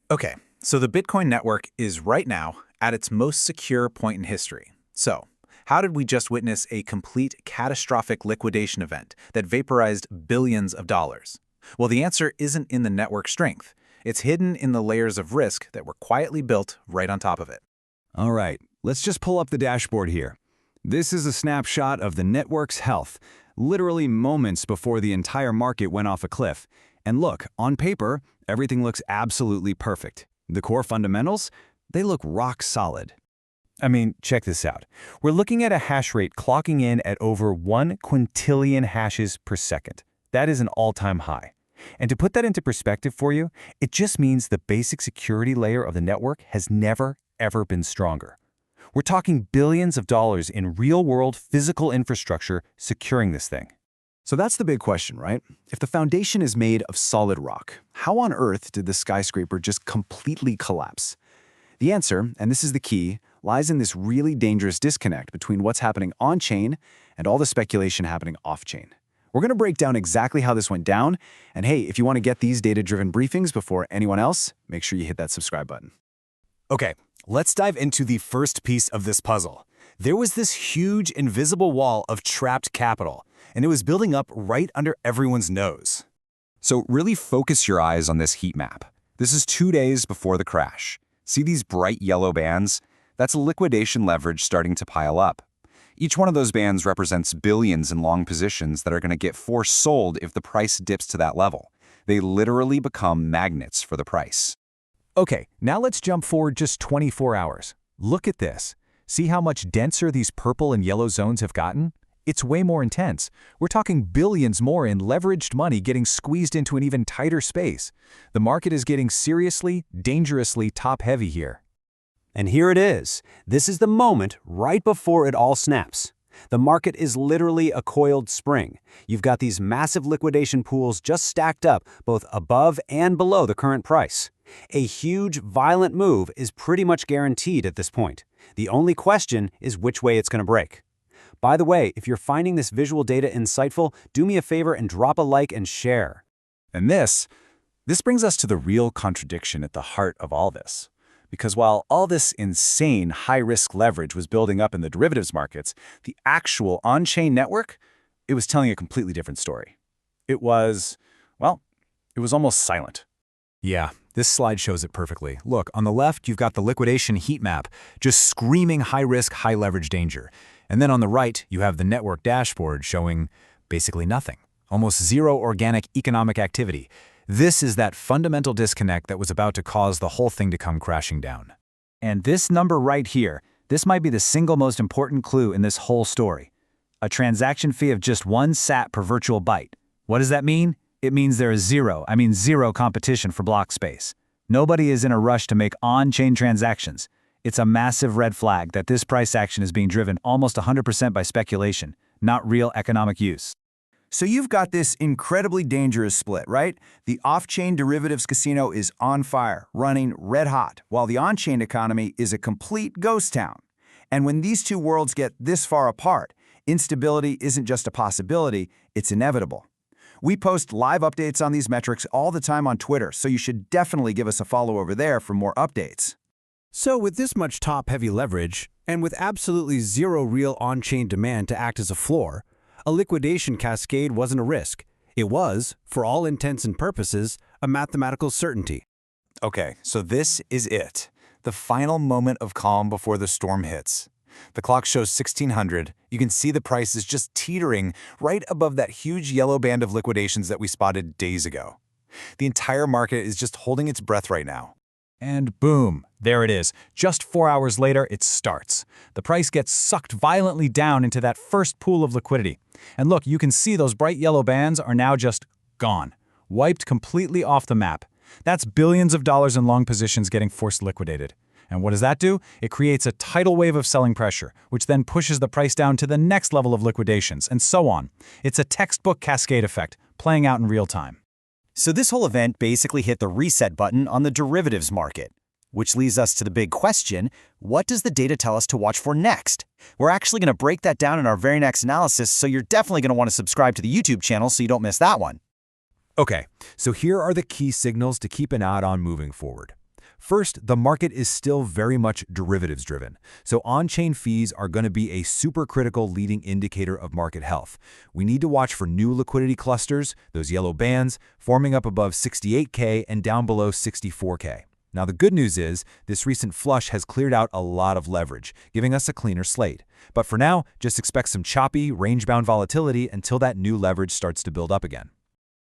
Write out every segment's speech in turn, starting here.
Okay, so the Bitcoin network is right now at its most secure point in history. So, how did we just witness a complete catastrophic liquidation event that vaporized billions of dollars? Well, the answer isn't in the network strength. It's hidden in the layers of risk that were quietly built right on top of it. All right, let's just pull up the dashboard here. This is a snapshot of the network's health, literally moments before the entire market went off a cliff. And look, on paper, everything looks absolutely perfect. The core fundamentals, they look rock solid. I mean, check this out. We're looking at a hash rate clocking in at over 1 quintillion hashes per second. That is an all-time high. And to put that into perspective for you, it just means the basic security layer of the network has never, ever been stronger. We're talking billions of dollars in real-world physical infrastructure securing this thing. So that's the big question, right? If the foundation is made of solid rock, how on earth did the skyscraper just completely collapse? The answer, and this is the key, lies in this really dangerous disconnect between what's happening on-chain and all the speculation happening off-chain. We're going to break down exactly how this went down, and hey, if you want to get these data-driven briefings before anyone else, make sure you hit that subscribe button. Okay, let's dive into the first piece of this puzzle. There was this huge invisible wall of trapped capital, and it was building up right under everyone's nose. So really focus your eyes on this heat map. This is 2 days before the crash. See these bright yellow bands? That's liquidation leverage starting to pile up. Each one of those bands represents billions in long positions that are going to get force sold if the price dips to that level. They literally become magnets for the price. Okay, now let's jump forward just 24 hours. Look at this. See how much denser these purple and yellow zones have gotten? It's way more intense. We're talking billions more in leveraged money getting squeezed into an even tighter space. The market is getting seriously, dangerously top-heavy here. And here it is. This is the moment right before it all snaps. The market is literally a coiled spring. You've got these massive liquidation pools just stacked up both above and below the current price. A huge, violent move is pretty much guaranteed at this point. The only question is which way it's going to break. By the way, if you're finding this visual data insightful, do me a favor and drop a like and share. And this brings us to the real contradiction at the heart of all this. Because while all this insane high-risk leverage was building up in the derivatives markets, the actual on-chain network, it was telling a completely different story. It was almost silent. Yeah, this slide shows it perfectly. Look, on the left, you've got the liquidation heat map, just screaming high-risk, high-leverage danger. And then on the right, you have the network dashboard showing basically nothing, almost zero organic economic activity. This is that fundamental disconnect that was about to cause the whole thing to come crashing down. And this number right here, this might be the single most important clue in this whole story. A transaction fee of just 1 sat per virtual byte. What does that mean? It means there is zero competition for block space. Nobody is in a rush to make on-chain transactions. It's a massive red flag that this price action is being driven almost 100% by speculation, not real economic use. So you've got this incredibly dangerous split, right? The off-chain derivatives casino is on fire, running red hot, while the on-chain economy is a complete ghost town. And when these two worlds get this far apart, instability isn't just a possibility, it's inevitable. We post live updates on these metrics all the time on Twitter, so you should definitely give us a follow over there for more updates. So with this much top-heavy leverage, and with absolutely zero real on-chain demand to act as a floor, a liquidation cascade wasn't a risk. It was, for all intents and purposes, a mathematical certainty. Okay, so this is it. The final moment of calm before the storm hits. The clock shows 1600. You can see the price is just teetering right above that huge yellow band of liquidations that we spotted days ago. The entire market is just holding its breath right now. And boom, there it is. Just 4 hours later, it starts. The price gets sucked violently down into that first pool of liquidity. And look, you can see those bright yellow bands are now just gone, wiped completely off the map. That's billions of dollars in long positions getting forced liquidated. And what does that do? It creates a tidal wave of selling pressure, which then pushes the price down to the next level of liquidations, and so on. It's a textbook cascade effect, playing out in real time. So this whole event basically hit the reset button on the derivatives market, which leads us to the big question, what does the data tell us to watch for next? We're actually going to break that down in our very next analysis, so you're definitely going to want to subscribe to the YouTube channel so you don't miss that one. Okay, so here are the key signals to keep an eye on moving forward. First, the market is still very much derivatives driven. So on-chain fees are going to be a super critical leading indicator of market health. We need to watch for new liquidity clusters, those yellow bands, forming up above 68K and down below 64K. Now, the good news is this recent flush has cleared out a lot of leverage, giving us a cleaner slate. But for now, just expect some choppy, range-bound volatility until that new leverage starts to build up again.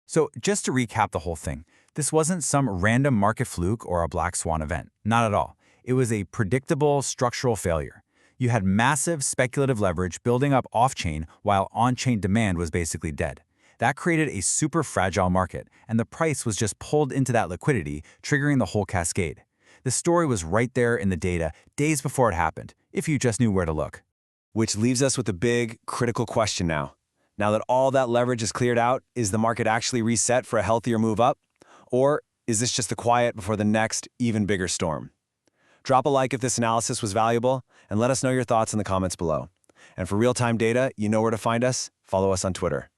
So just to recap the whole thing, this wasn't some random market fluke or a black swan event. Not at all. It was a predictable structural failure. You had massive speculative leverage building up off-chain while on-chain demand was basically dead. That created a super fragile market, and the price was just pulled into that liquidity, triggering the whole cascade. The story was right there in the data days before it happened, if you just knew where to look. Which leaves us with a big, critical question now. Now that all that leverage is cleared out, is the market actually reset for a healthier move up? Or is this just the quiet before the next, even bigger storm? Drop a like if this analysis was valuable, and let us know your thoughts in the comments below. And for real-time data, you know where to find us. Follow us on Twitter.